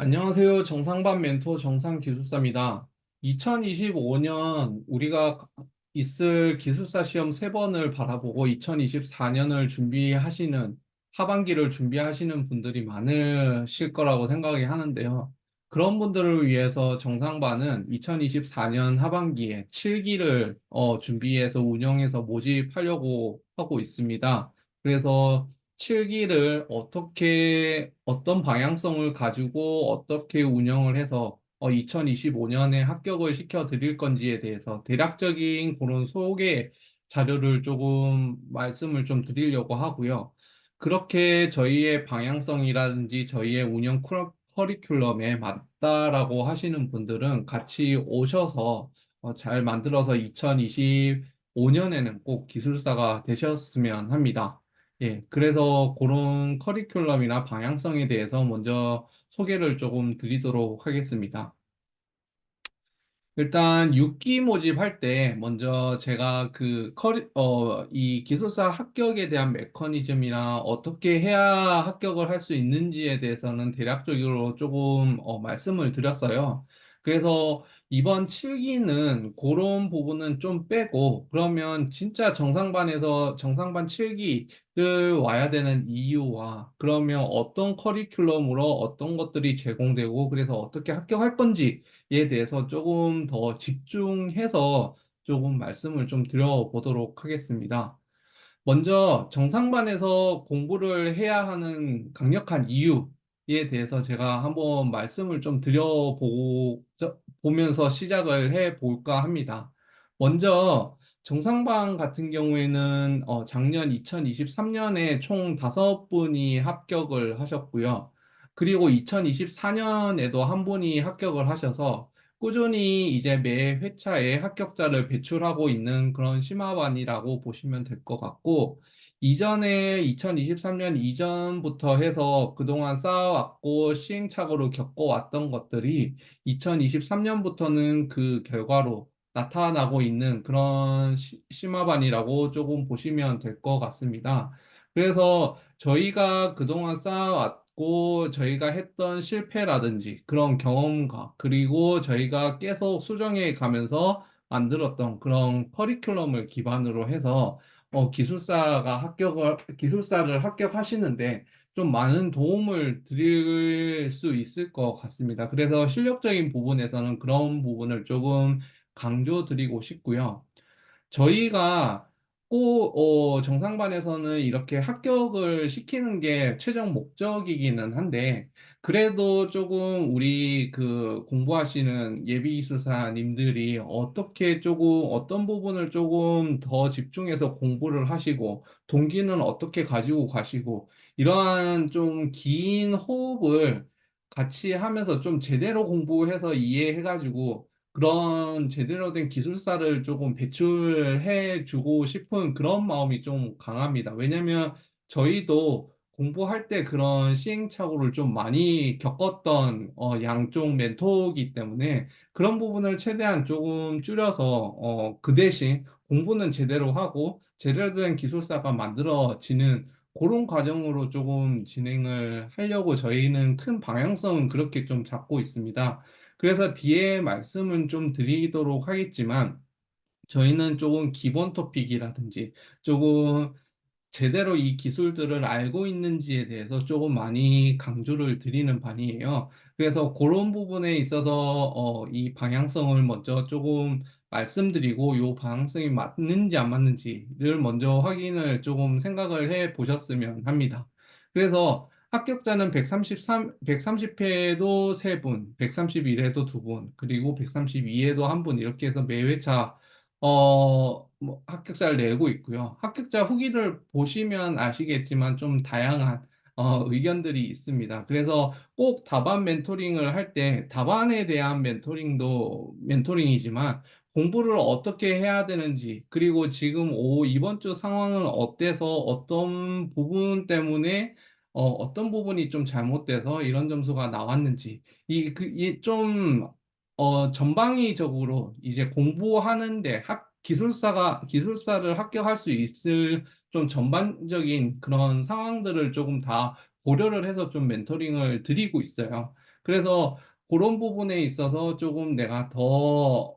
안녕하세요. 정상반 멘토 정상기술사입니다. 2025년 우리가 있을 기술사 시험 세번을 바라보고 2024년을 하반기를 준비하시는 분들이 많으실 거라고 생각이 하는데요. 그런 분들을 위해서 정상반은 2024년 하반기에 7기를 준비해서 운영해서 모집하려고 하고 있습니다. 그래서 7기를 어떤 방향성을 가지고 어떻게 운영을 해서 2025년에 합격을 시켜 드릴 건지에 대해서 대략적인 그런 소개 자료를 조금 말씀을 좀 드리려고 하고요. 그렇게 저희의 방향성이라든지 저희의 커리큘럼에 맞다라고 하시는 분들은 같이 오셔서 잘 만들어서 2025년에는 꼭 기술사가 되셨으면 합니다. 예, 그래서 그런 커리큘럼이나 방향성에 대해서 먼저 소개를 조금 드리도록 하겠습니다. 일단 6기 모집할 때 먼저 제가 이 기술사 합격에 대한 메커니즘이나 어떻게 해야 합격을 할 수 있는지에 대해서는 대략적으로 조금 말씀을 드렸어요. 그래서 이번 7기는 그런 부분은 좀 빼고 그러면 진짜 정상반 7기를 와야 되는 이유와 그러면 어떤 커리큘럼으로 어떤 것들이 제공되고 그래서 어떻게 합격할 건지 에 대해서 조금 더 집중해서 조금 말씀을 좀 드려보도록 하겠습니다. 먼저 정상반에서 공부를 해야 하는 강력한 이유에 대해서 제가 한번 말씀을 좀 보면서 시작을 해 볼까 합니다. 먼저 정상반 같은 경우에는 작년 2023년에 총 5분이 합격을 하셨고요. 그리고 2024년에도 한 분이 합격을 하셔서 꾸준히 이제 매 회차에 합격자를 배출하고 있는 그런 심화반이라고 보시면 될 것 같고, 이전에 2023년 이전부터 해서 그동안 쌓아왔고 시행착오로 겪어왔던 것들이 2023년부터는 그 결과로 나타나고 있는 그런 심화반이라고 조금 보시면 될 것 같습니다. 그래서 저희가 그동안 쌓아왔고 저희가 했던 실패라든지 그런 경험과 그리고 저희가 계속 수정해 가면서 만들었던 그런 커리큘럼을 기반으로 해서 기술사를 합격하시는데 좀 많은 도움을 드릴 수 있을 것 같습니다. 그래서 실력적인 부분에서는 그런 부분을 조금 강조드리고 싶고요. 저희가 정상반에서는 이렇게 합격을 시키는 게 최종 목적이기는 한데, 그래도 조금 우리 그 공부하시는 예비기술사님들이 어떤 부분을 조금 더 집중해서 공부를 하시고, 동기는 어떻게 가지고 가시고, 이러한 좀 긴 호흡을 같이 하면서 좀 제대로 공부해서 이해해가지고, 그런 제대로 된 기술사를 조금 배출해 주고 싶은 그런 마음이 좀 강합니다. 왜냐면 저희도 공부할 때 그런 시행착오를 좀 많이 겪었던 양쪽 멘토이기 때문에 그런 부분을 최대한 조금 줄여서 그 대신 공부는 제대로 하고 제대로 된 기술사가 만들어지는 그런 과정으로 조금 진행을 하려고 저희는 큰 방향성은 그렇게 좀 잡고 있습니다. 그래서 뒤에 말씀은 좀 드리도록 하겠지만, 저희는 조금 기본 토픽이라든지, 조금 제대로 이 기술들을 알고 있는지에 대해서 조금 많이 강조를 드리는 반이에요. 그래서 그런 부분에 있어서 이 방향성을 먼저 조금 말씀드리고, 이 방향성이 맞는지 안 맞는지를 먼저 확인을 조금 생각을 해 보셨으면 합니다. 그래서 합격자는 130회에도 3분, 131회도 2분, 그리고 132회도 1분, 이렇게 해서 매 회차, 뭐 합격자를 내고 있고요. 합격자 후기를 보시면 아시겠지만 좀 다양한, 의견들이 있습니다. 그래서 꼭 답안 멘토링을 할 때, 답안에 대한 멘토링이지만, 공부를 어떻게 해야 되는지, 그리고 지금 이번 주 상황은 어때서 어떤 부분 때문에 어떤 부분이 좀 잘못돼서 이런 점수가 나왔는지, 전방위적으로 이제 공부하는데 기술사를 합격할 수 있을 좀 전반적인 그런 상황들을 조금 다 고려를 해서 좀 멘토링을 드리고 있어요. 그래서 그런 부분에 있어서 조금 내가 더,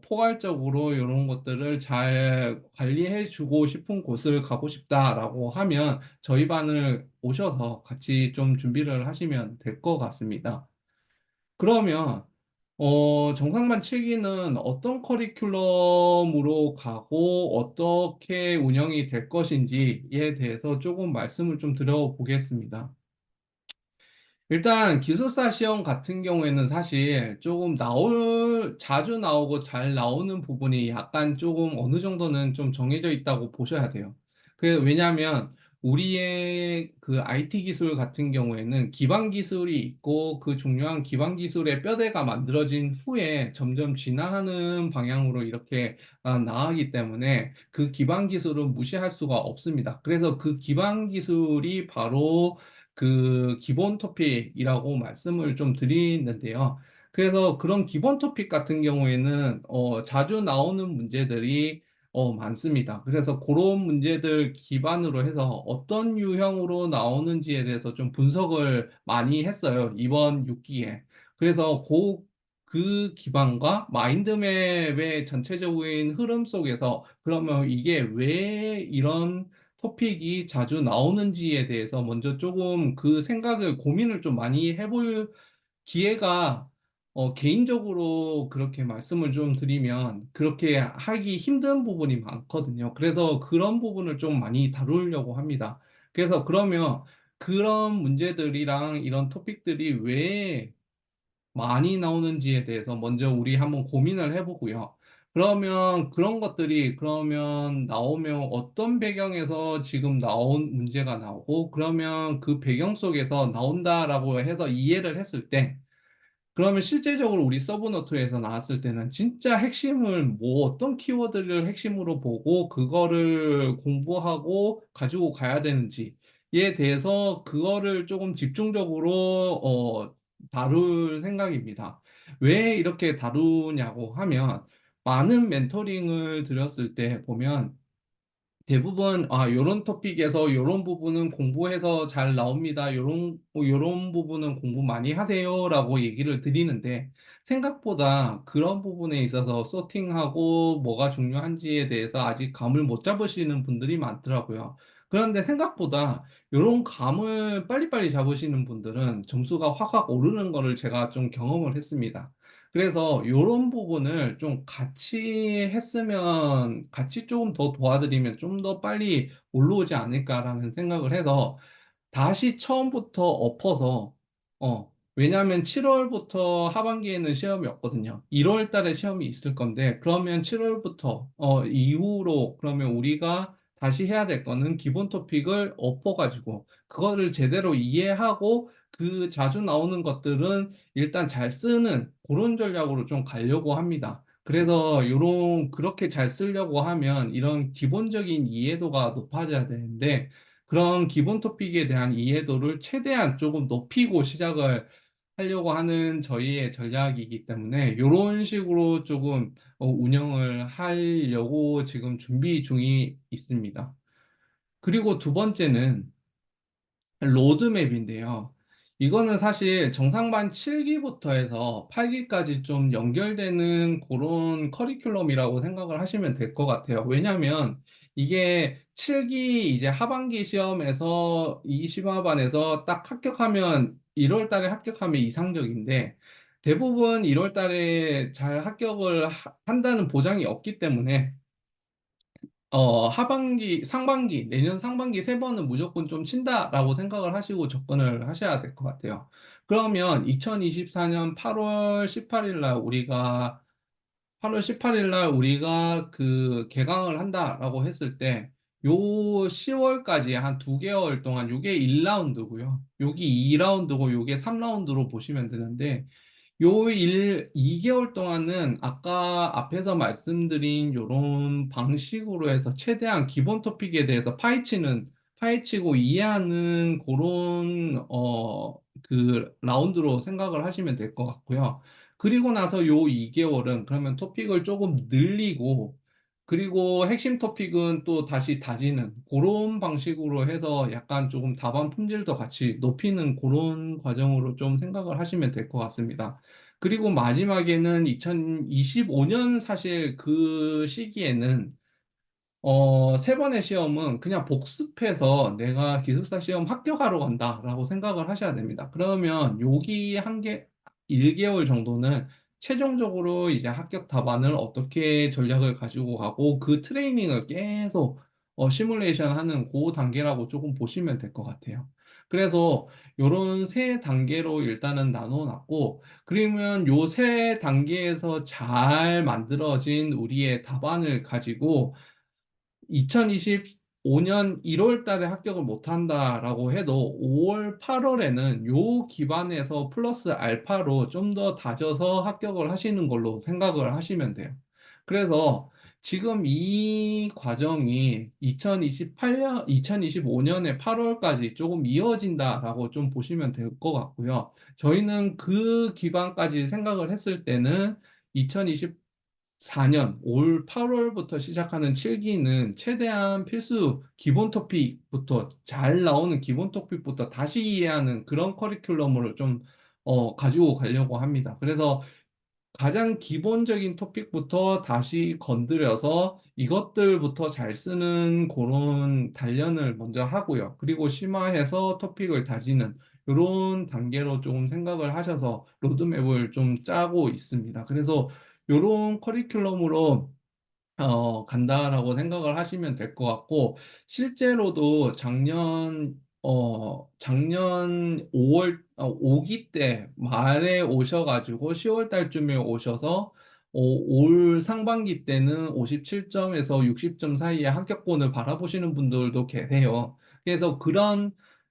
포괄적으로 이런 것들을 잘 관리해 주고 싶은 곳을 가고 싶다라고 하면 저희 반을 오셔서 같이 좀 준비를 하시면 될 것 같습니다. 그러면 정상만 7기는 어떤 커리큘럼으로 가고 어떻게 운영이 될 것인지에 대해서 조금 말씀을 좀 드려보겠습니다. 일단 기술사 시험 같은 경우에는 사실 조금 자주 나오고 잘 나오는 부분이 약간 조금 어느 정도는 좀 정해져 있다고 보셔야 돼요. 왜냐하면 우리의 그 IT 기술 같은 경우에는 기반 기술이 있고 그 중요한 기반 기술의 뼈대가 만들어진 후에 점점 진화하는 방향으로 이렇게 나가기 때문에 그 기반 기술은 무시할 수가 없습니다. 그래서 그 기반 기술이 바로 그 기본 토픽이라고 말씀을 좀 드리는데요. 그래서 그런 기본 토픽 같은 경우에는 자주 나오는 문제들이 많습니다. 그래서 그런 문제들 기반으로 해서 어떤 유형으로 나오는지에 대해서 좀 분석을 많이 했어요. 이번 6기에. 그래서 그 기반과 마인드맵의 전체적인 흐름 속에서 그러면 이게 왜 이런 토픽이 자주 나오는지에 대해서 먼저 조금 그 생각을 고민을 좀 많이 해볼 기회가 개인적으로 그렇게 말씀을 좀 드리면 그렇게 하기 힘든 부분이 많거든요. 그래서 그런 부분을 좀 많이 다루려고 합니다. 그래서 그러면 그런 문제들이랑 이런 토픽들이 왜 많이 나오는지에 대해서 먼저 우리 한번 고민을 해보고요. 그러면 그런 것들이 그러면 나오면 어떤 배경에서 지금 나온 문제가 나오고 그러면 그 배경 속에서 나온다라고 해서 이해를 했을 때 그러면 실제적으로 우리 서브노트에서 나왔을 때는 진짜 핵심을 뭐 어떤 키워드를 핵심으로 보고 그거를 공부하고 가지고 가야 되는지에 대해서 그거를 조금 집중적으로 다룰 생각입니다. 왜 이렇게 다루냐고 하면 많은 멘토링을 드렸을 때 보면 대부분 요런 토픽에서 요런 부분은 공부해서 잘 나옵니다. 요런 부분은 공부 많이 하세요라고 얘기를 드리는데 생각보다 그런 부분에 있어서 소팅하고 뭐가 중요한지에 대해서 아직 감을 못 잡으시는 분들이 많더라고요. 그런데 생각보다 요런 감을 빨리빨리 잡으시는 분들은 점수가 확확 오르는 거를 제가 좀 경험을 했습니다. 그래서 이런 부분을 좀 같이 했으면, 같이 조금 더 도와드리면 좀 더 빨리 올라오지 않을까라는 생각을 해서 다시 처음부터 엎어서, 왜냐하면 7월부터 하반기에는 시험이 없거든요. 1월 달에 시험이 있을 건데, 그러면 7월부터, 이후로, 그러면 우리가 다시 해야 될 거는 기본 토픽을 엎어가지고, 그거를 제대로 이해하고, 그 자주 나오는 것들은 일단 잘 쓰는 그런 전략으로 좀 가려고 합니다. 그래서 그렇게 잘 쓰려고 하면 이런 기본적인 이해도가 높아져야 되는데, 그런 기본 토픽에 대한 이해도를 최대한 조금 높이고 시작을 하려고 하는 저희의 전략이기 때문에 이런 식으로 조금 운영을 하려고 지금 준비 중에 있습니다. 그리고 두 번째는 로드맵인데요. 이거는 사실 정상반 7기부터 해서 8기까지 좀 연결되는 그런 커리큘럼이라고 생각을 하시면 될 것 같아요. 왜냐하면 이게 7기 이제 하반기 시험에서 이 심화반에서 딱 합격하면 1월 달에 합격하면 이상적인데 대부분 1월 달에 잘 합격을 한다는 보장이 없기 때문에 상반기, 내년 상반기 세 번은 무조건 좀 친다라고 생각을 하시고 접근을 하셔야 될 것 같아요. 그러면 2024년 8월 18일 날 우리가 그 개강을 한다라고 했을 때, 요 10월까지 한 2개월 동안 요게 1라운드고요. 요게 2라운드고 요게 3라운드로 보시면 되는데, 2개월 동안은 아까 앞에서 말씀드린 요런 방식으로 해서 최대한 기본 토픽에 대해서 파헤치고 이해하는 그런, 그 라운드로 생각을 하시면 될 것 같고요. 그리고 나서 요 2개월은 그러면 토픽을 조금 늘리고 그리고 핵심 토픽은 또 다시 다지는 그런 방식으로 해서 약간 조금 답안 품질도 같이 높이는 그런 과정으로 좀 생각을 하시면 될 것 같습니다. 그리고 마지막에는 2025년 사실 그 시기에는 세 번의 시험은 그냥 복습해서 내가 기숙사 시험 합격하러 간다라고 생각을 하셔야 됩니다. 그러면 여기 1개월 정도는 최종적으로 이제 합격 답안을 어떻게 전략을 가지고 가고 그 트레이닝을 계속 시뮬레이션 하는 그 단계라고 조금 보시면 될 것 같아요. 그래서 요런 세 단계로 일단은 나눠 놨고, 그러면 요 세 단계에서 잘 만들어진 우리의 답안을 가지고 2025년 1월 달에 합격을 못 한다라고 해도 5월, 8월에는 요 기반에서 플러스 알파로 좀 더 다져서 합격을 하시는 걸로 생각을 하시면 돼요. 그래서 지금 이 과정이 2028년, 2025년의 8월까지 조금 이어진다라고 좀 보시면 될 것 같고요. 저희는 그 기반까지 생각을 했을 때는 2024년 올 8월부터 시작하는 7기는 최대한 필수 기본 토픽부터 잘 나오는 기본 토픽부터 다시 이해하는 그런 커리큘럼으로 좀 가지고 가려고 합니다. 그래서 가장 기본적인 토픽부터 다시 건드려서 이것들부터 잘 쓰는 그런 단련을 먼저 하고요. 그리고 심화해서 토픽을 다지는 이런 단계로 조금 생각을 하셔서 로드맵을 좀 짜고 있습니다. 그래서 이런 커리큘럼으로 간다라고 생각을 하시면 될 것 같고, 실제로도 작년 5기 때 말에 오셔가지고 10월 달쯤에 오셔서 올 상반기 때는 57점에서 60점 사이에 합격권을 바라보시는 분들도 계세요. 그래서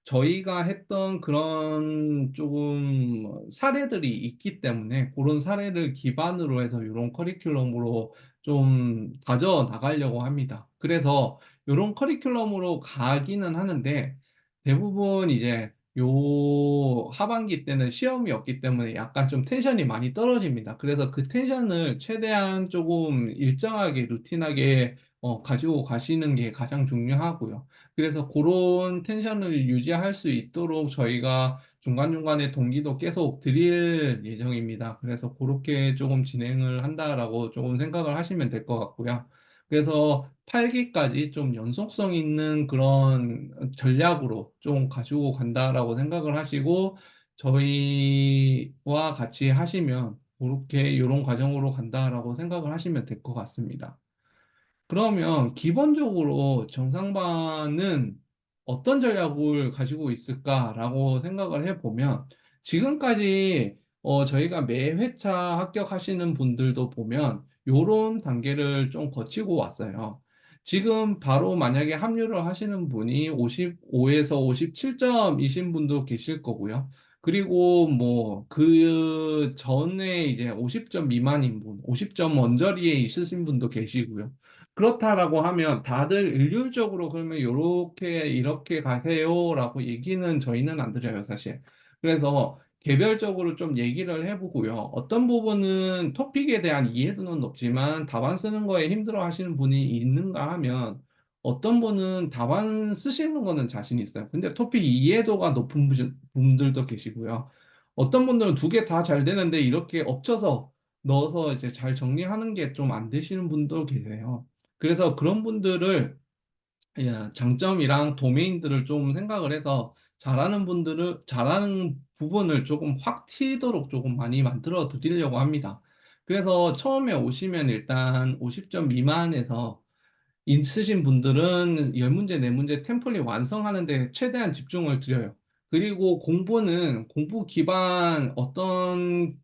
저희가 했던 그런 조금 사례들이 있기 때문에 그런 사례를 기반으로 해서 이런 커리큘럼으로 좀 다져 나가려고 합니다. 그래서 이런 커리큘럼으로 가기는 하는데 대부분 이제 요 하반기 때는 시험이 없기 때문에 약간 좀 텐션이 많이 떨어집니다. 그래서 그 텐션을 최대한 조금 일정하게 루틴하게 가지고 가시는 게 가장 중요하고요. 그래서 그런 텐션을 유지할 수 있도록 저희가 중간중간에 동기도 계속 드릴 예정입니다. 그래서 그렇게 조금 진행을 한다라고 조금 생각을 하시면 될 것 같고요. 그래서 8기까지 좀 연속성 있는 그런 전략으로 좀 가지고 간다라고 생각을 하시고 저희와 같이 하시면 그렇게 이런 과정으로 간다라고 생각을 하시면 될 것 같습니다. 그러면 기본적으로 정상반은 어떤 전략을 가지고 있을까라고 생각을 해보면 지금까지 저희가 매 회차 합격하시는 분들도 보면 요런 단계를 좀 거치고 왔어요. 지금 바로 만약에 합류를 하시는 분이 55에서 57점이신 분도 계실 거고요. 그리고 뭐 그 전에 이제 50점 미만인 분, 50점 언저리에 있으신 분도 계시고요. 그렇다라고 하면 다들 일률적으로 그러면 요렇게 이렇게 가세요라고 얘기는 저희는 안 드려요, 사실. 그래서 개별적으로 좀 얘기를 해보고요. 어떤 부분은 토픽에 대한 이해도는 높지만 답안 쓰는 거에 힘들어 하시는 분이 있는가 하면 어떤 분은 답안 쓰시는 거는 자신 있어요. 근데 토픽 이해도가 높은 분들도 계시고요. 어떤 분들은 두 개 다 잘 되는데 이렇게 엎쳐서 넣어서 이제 잘 정리하는 게 좀 안 되시는 분도 계세요. 그래서 그런 분들을 장점이랑 도메인들을 좀 생각을 해서 잘하는 부분을 조금 확 튀도록 조금 많이 만들어 드리려고 합니다. 그래서 처음에 오시면 일단 50점 미만에서 있으신 분들은 10문제, 4문제 템플릿 완성하는 데 최대한 집중을 드려요. 그리고 공부는 공부 기반 어떤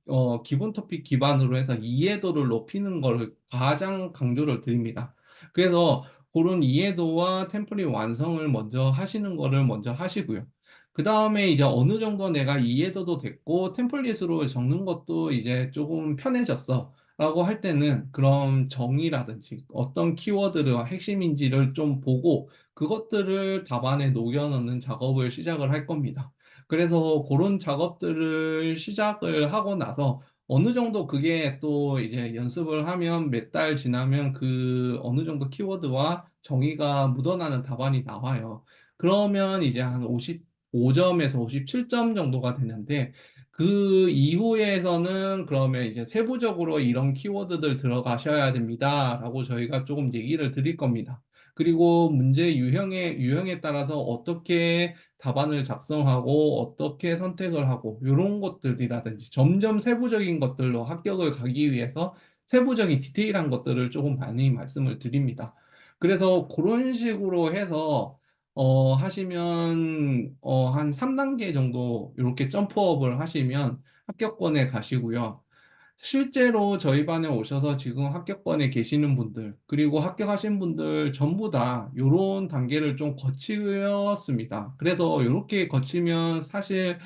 기본 토픽 기반으로 해서 이해도를 높이는 걸 가장 강조를 드립니다. 그래서 그런 이해도와 템플릿 완성을 먼저 하시는 거를 먼저 하시고요. 그 다음에 이제 어느 정도 내가 이해도도 됐고 템플릿으로 적는 것도 이제 조금 편해졌어. 라고 할 때는 그런 정의라든지 어떤 키워드가 핵심인지를 좀 보고 그것들을 답안에 녹여 넣는 작업을 시작을 할 겁니다. 그래서 그런 작업들을 시작을 하고 나서 어느 정도 그게 또 이제 연습을 하면 몇 달 지나면 그 어느 정도 키워드와 정의가 묻어나는 답안이 나와요. 그러면 이제 한 55점에서 57점 정도가 되는데 그 이후에서는 그러면 이제 세부적으로 이런 키워드들 들어가셔야 됩니다라고 저희가 조금 얘기를 드릴 겁니다. 그리고 문제 유형에 따라서 어떻게 답안을 작성하고 어떻게 선택을 하고 이런 것들이라든지 점점 세부적인 것들로 합격을 가기 위해서 세부적인 디테일한 것들을 조금 많이 말씀을 드립니다. 그래서 그런 식으로 해서 하시면 한 3단계 정도 이렇게 점프업을 하시면 합격권에 가시고요. 실제로 저희 반에 오셔서 지금 합격반에 계시는 분들, 그리고 합격하신 분들 전부 다 이런 단계를 좀 거치었습니다. 그래서 이렇게 거치면 사실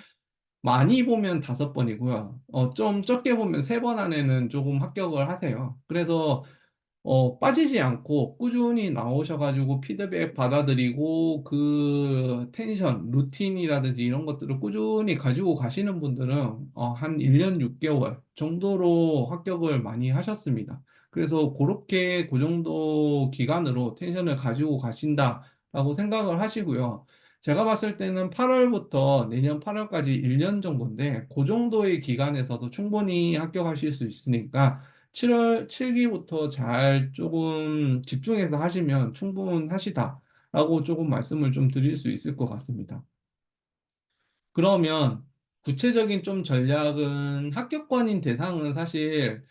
많이 보면 5번이고요. 좀 적게 보면 3번 안에는 조금 합격을 하세요. 그래서 빠지지 않고 꾸준히 나오셔가지고 피드백 받아들이고 그 텐션, 루틴이라든지 이런 것들을 꾸준히 가지고 가시는 분들은 한 1년 6개월 정도로 합격을 많이 하셨습니다. 그래서 그렇게 그 정도 기간으로 텐션을 가지고 가신다라고 생각을 하시고요. 제가 봤을 때는 8월부터 내년 8월까지 1년 정도인데 그 정도의 기간에서도 충분히 합격하실 수 있으니까 7기부터 잘 조금 집중해서 하시면 충분하시다라고 조금 말씀을 좀 드릴 수 있을 것 같습니다. 그러면 구체적인 좀 전략은 합격권인 대상은 사실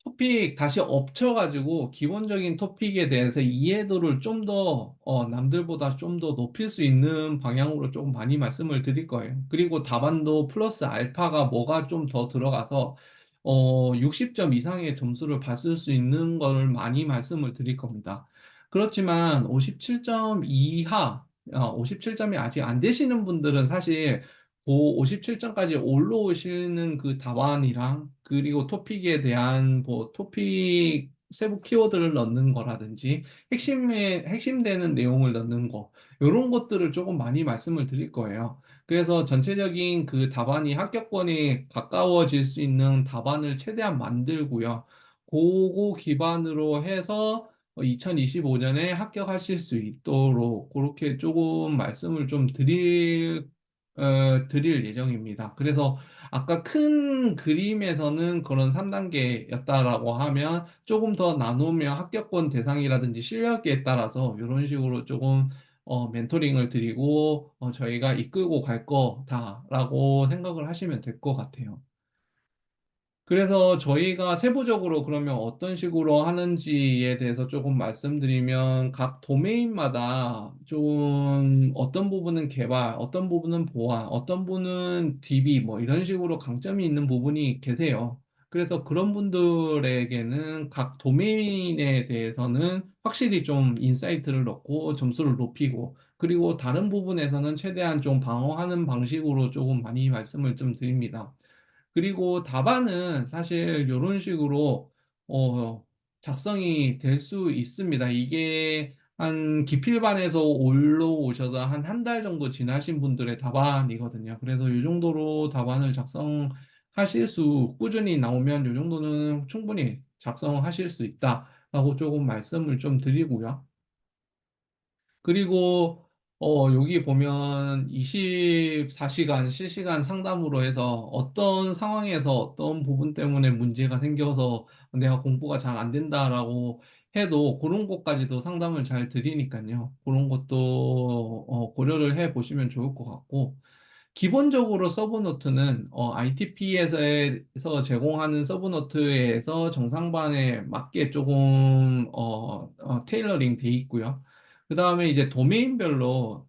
토픽 다시 엎쳐가지고 기본적인 토픽에 대해서 이해도를 좀 더 남들보다 좀 더 높일 수 있는 방향으로 조금 많이 말씀을 드릴 거예요. 그리고 답안도 플러스 알파가 뭐가 좀 더 들어가서 60점 이상의 점수를 받을 수 있는 거를 많이 말씀을 드릴 겁니다. 그렇지만 57점 이하, 57점이 아직 안 되시는 분들은 사실 그 57점까지 올라오시는 그 답안이랑 그리고 토픽에 대한 뭐 토픽 세부 키워드를 넣는 거라든지 핵심되는 내용을 넣는 거 이런 것들을 조금 많이 말씀을 드릴 거예요. 그래서 전체적인 그 답안이 합격권에 가까워질 수 있는 답안을 최대한 만들고요. 그거 기반으로 해서 2025년에 합격하실 수 있도록 그렇게 조금 말씀을 좀 드릴 예정입니다. 그래서 아까 큰 그림에서는 그런 3단계였다라고 하면 조금 더 나누면 합격권 대상이라든지 실력에 따라서 이런 식으로 조금 멘토링을 드리고 저희가 이끌고 갈 거다라고 생각을 하시면 될 것 같아요. 그래서 저희가 세부적으로 그러면 어떤 식으로 하는지에 대해서 조금 말씀드리면 각 도메인마다 좀 어떤 부분은 개발, 어떤 부분은 보안, 어떤 분은 DB 뭐 이런 식으로 강점이 있는 부분이 계세요. 그래서 그런 분들에게는 각 도메인에 대해서는 확실히 좀 인사이트를 넣고 점수를 높이고 그리고 다른 부분에서는 최대한 좀 방어하는 방식으로 조금 많이 말씀을 좀 드립니다. 그리고 답안은 사실 이런 식으로 어, 작성이 될 수 있습니다. 이게 한 기필반에서 올라오셔서 한 달 정도 지나신 분들의 답안이거든요. 그래서 이 정도로 답안을 작성하실 꾸준히 나오면 이 정도는 충분히 작성하실 수 있다라고 조금 말씀을 좀 드리고요. 그리고 여기 보면 24시간 실시간 상담으로 해서 어떤 상황에서 어떤 부분 때문에 문제가 생겨서 내가 공부가 잘 안 된다라고 해도 그런 것까지도 상담을 잘 드리니까요. 그런 것도 고려를 해 보시면 좋을 것 같고 기본적으로 서브노트는 ITP에서 제공하는 서브노트에서 정상반에 맞게 조금 테일러링 돼 있고요. 그 다음에 이제 도메인별로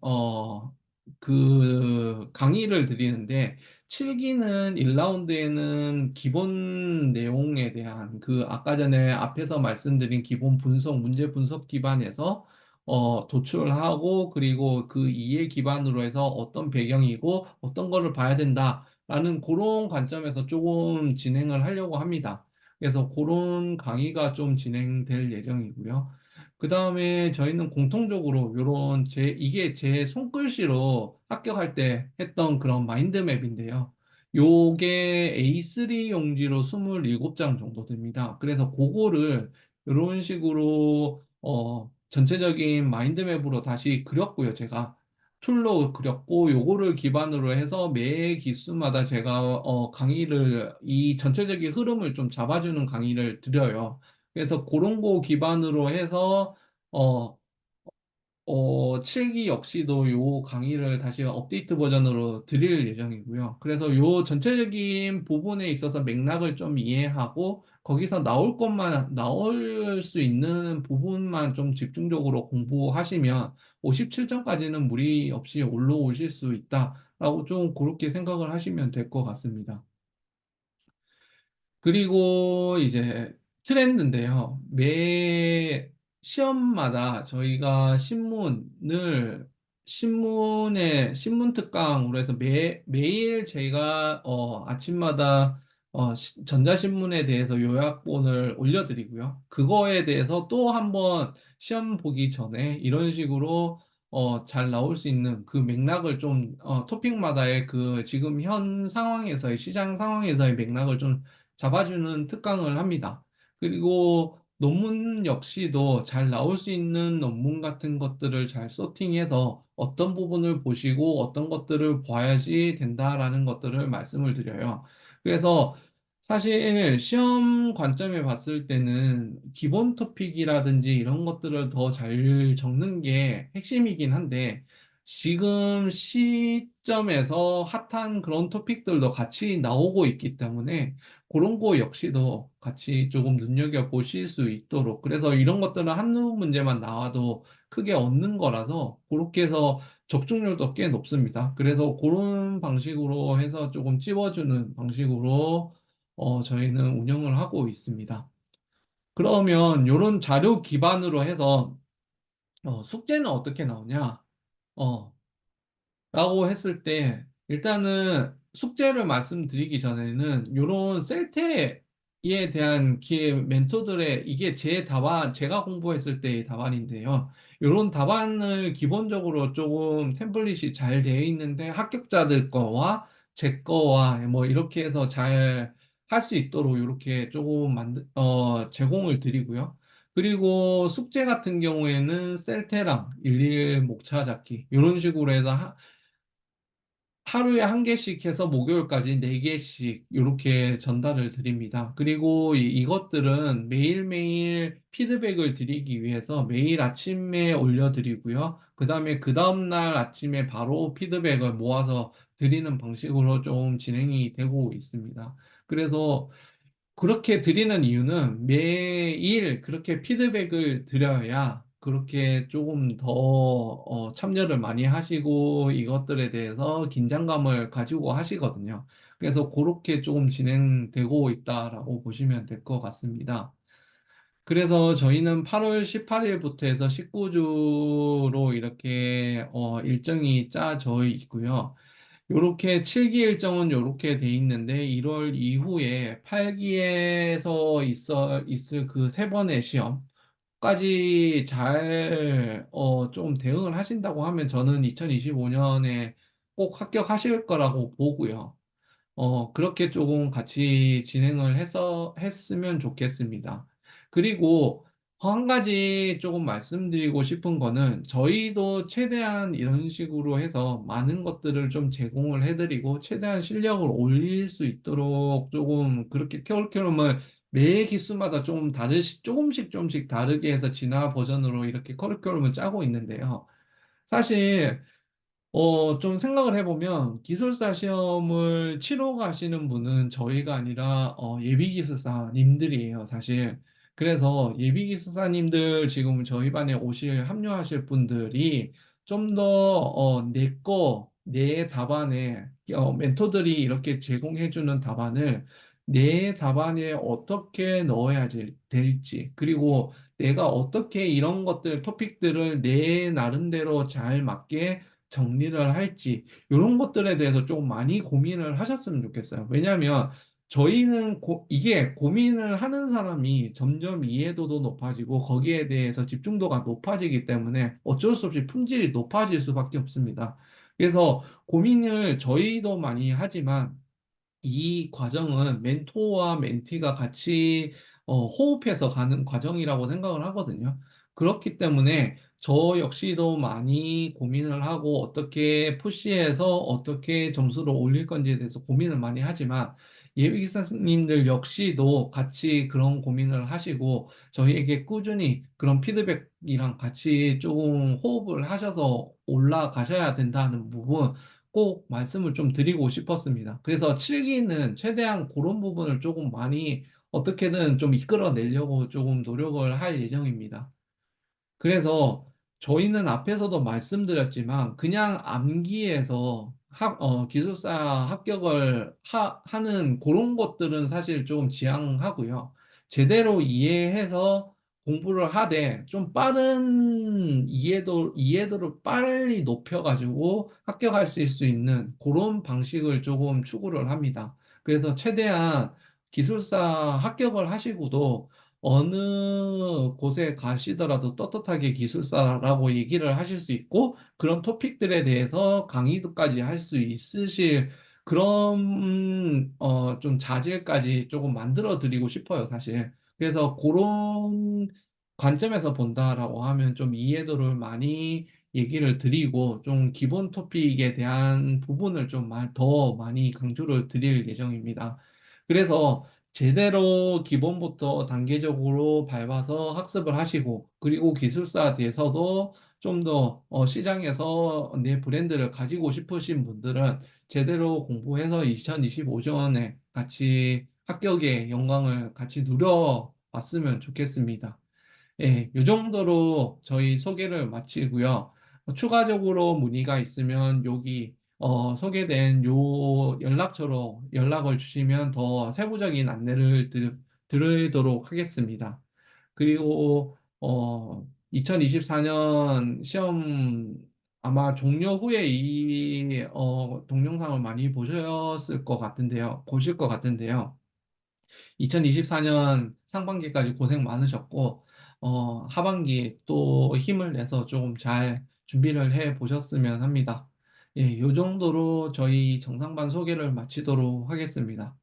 그 강의를 드리는데 7기는 1라운드에는 기본 내용에 대한 그 아까 전에 앞에서 말씀드린 기본 분석, 문제 분석 기반에서 도출하고 그리고 그 이해 기반으로 해서 어떤 배경이고 어떤 거를 봐야 된다라는 그런 관점에서 조금 진행을 하려고 합니다. 그래서 그런 강의가 좀 진행될 예정이고요. 그 다음에 저희는 공통적으로 이게 제 손글씨로 합격할 때 했던 그런 마인드맵인데요. 요게 A3 용지로 27장 정도 됩니다. 그래서 그거를 이런 식으로 전체적인 마인드맵으로 다시 그렸고요. 제가 툴로 그렸고 요거를 기반으로 해서 매 기수마다 제가 강의를 이 전체적인 흐름을 좀 잡아주는 강의를 드려요. 그래서 그런 거 기반으로 해서 어, 7기 역시도 요 강의를 다시 업데이트 버전으로 드릴 예정이고요. 그래서 요 전체적인 부분에 있어서 맥락을 좀 이해하고 거기서 나올 수 있는 부분만 좀 집중적으로 공부하시면 57점까지는 무리 없이 올라오실 수 있다라고 좀 그렇게 생각을 하시면 될 것 같습니다. 그리고 이제 트렌드인데요. 매 시험마다 저희가 신문 특강으로 해서 매일 제가 아침마다 전자신문에 대해서 요약본을 올려드리고요. 그거에 대해서 또 한번 시험 보기 전에 이런 식으로 잘 나올 수 있는 그 맥락을 좀 토픽마다의 그 지금 현 상황에서의 시장 상황에서의 맥락을 좀 잡아주는 특강을 합니다. 그리고 논문 역시도 잘 나올 수 있는 논문 같은 것들을 잘 소팅해서 어떤 부분을 보시고 어떤 것들을 봐야지 된다라는 것들을 말씀을 드려요. 그래서 사실 시험 관점에 봤을 때는 기본 토픽이라든지 이런 것들을 더 잘 적는 게 핵심이긴 한데 지금 시점에서 핫한 그런 토픽들도 같이 나오고 있기 때문에 그런 거 역시도 같이 조금 눈여겨보실 수 있도록. 그래서 이런 것들은 한두 문제만 나와도 크게 얻는 거라서 그렇게 해서 적중률도 꽤 높습니다. 그래서 그런 방식으로 해서 조금 찝어주는 방식으로 저희는 운영을 하고 있습니다. 그러면 이런 자료 기반으로 해서 숙제는 어떻게 나오냐? 어, 라고 했을 때 일단은 숙제를 말씀드리기 전에는 이런 셀테에 대한 멘토들의 이게 제 답안 제가 공부했을 때의 답안인데요. 이런 답안을 기본적으로 조금 템플릿이 잘 되어 있는데 합격자들 거와 제 거와 뭐 이렇게 해서 잘 할 수 있도록 이렇게 조금 제공을 드리고요. 그리고 숙제 같은 경우에는 셀테랑 일일 목차 잡기 이런 식으로 해서 하루에 한 개씩 해서 목요일까지 네 개씩 이렇게 전달을 드립니다. 그리고 이것들은 매일매일 피드백을 드리기 위해서 매일 아침에 올려드리고요. 그 다음에 그 다음날 아침에 바로 피드백을 모아서 드리는 방식으로 좀 진행이 되고 있습니다. 그래서 그렇게 드리는 이유는 매일 그렇게 피드백을 드려야 그렇게 조금 더 참여를 많이 하시고 이것들에 대해서 긴장감을 가지고 하시거든요. 그래서 그렇게 조금 진행되고 있다라고 보시면 될 것 같습니다. 그래서 저희는 8월 18일부터 해서 19주로 이렇게 일정이 짜져 있고요. 요렇게 7기 일정은 요렇게 돼 있는데 1월 이후에 8기에서 있을 그 세 번의 시험까지 잘, 좀 대응을 하신다고 하면 저는 2025년에 꼭 합격하실 거라고 보고요. 그렇게 조금 같이 진행을 했으면 좋겠습니다. 그리고 한 가지 조금 말씀드리고 싶은 거는 저희도 최대한 이런 식으로 해서 많은 것들을 좀 제공을 해드리고 최대한 실력을 올릴 수 있도록 조금 그렇게 커리큘럼을 매 기수마다 조금씩 다르게 해서 진화 버전으로 이렇게 커리큘럼을 짜고 있는데요. 사실 좀 생각을 해보면 기술사 시험을 치러 가시는 분은 저희가 아니라 예비기술사님들이에요, 사실. 그래서 예비기술사님들 지금 저희 반에 합류하실 분들이 좀 더 내 답안에 멘토들이 이렇게 제공해주는 답안을 내 답안에 어떻게 넣어야 될지, 그리고 내가 어떻게 이런 토픽들을 내 나름대로 잘 맞게 정리를 할지 이런 것들에 대해서 좀 많이 고민을 하셨으면 좋겠어요. 왜냐하면 저희는 이게 고민을 하는 사람이 점점 이해도도 높아지고 거기에 대해서 집중도가 높아지기 때문에 어쩔 수 없이 품질이 높아질 수밖에 없습니다. 그래서 고민을 저희도 많이 하지만 이 과정은 멘토와 멘티가 같이 호흡해서 가는 과정이라고 생각을 하거든요. 그렇기 때문에 저 역시도 많이 고민을 하고 어떻게 푸시해서 어떻게 점수를 올릴 건지에 대해서 고민을 많이 하지만 예비기사님들 역시도 같이 그런 고민을 하시고 저희에게 꾸준히 그런 피드백이랑 같이 조금 호흡을 하셔서 올라가셔야 된다는 부분 꼭 말씀을 좀 드리고 싶었습니다. 그래서 7기는 최대한 그런 부분을 조금 많이 어떻게든 좀 이끌어내려고 조금 노력을 할 예정입니다. 그래서 저희는 앞에서도 말씀드렸지만 그냥 암기해서 기술사 합격을 하는 그런 것들은 사실 좀 지양하고요. 제대로 이해해서 공부를 하되 좀 빠른 이해도를 빨리 높여가지고 합격할 수 있는 그런 방식을 조금 추구를 합니다. 그래서 최대한 기술사 합격을 하시고도 어느 곳에 가시더라도 떳떳하게 기술사라고 얘기를 하실 수 있고 그런 토픽들에 대해서 강의도까지 할 수 있으실 그런 좀 자질까지 조금 만들어 드리고 싶어요, 사실. 그래서 그런 관점에서 본다라고 하면 좀 이해도를 많이 얘기를 드리고 좀 기본 토픽에 대한 부분을 좀 더 많이 강조를 드릴 예정입니다. 그래서 제대로 기본부터 단계적으로 밟아서 학습을 하시고, 그리고 기술사 돼서도 좀 더 시장에서 내 브랜드를 가지고 싶으신 분들은 제대로 공부해서 2025년에 같이 합격의 영광을 같이 누려봤으면 좋겠습니다. 예, 이 정도로 저희 소개를 마치고요. 추가적으로 문의가 있으면 여기 소개된 요 연락처로 연락을 주시면 더 세부적인 안내를 드리도록 하겠습니다. 그리고 2024년 시험 아마 종료 후에 이 동영상을 많이 보셨을 것 같은데요. 보실 것 같은데요. 2024년 상반기까지 고생 많으셨고, 하반기에 또 힘을 내서 조금 잘 준비를 해 보셨으면 합니다. 예, 요 정도로 저희 정상반 소개를 마치도록 하겠습니다.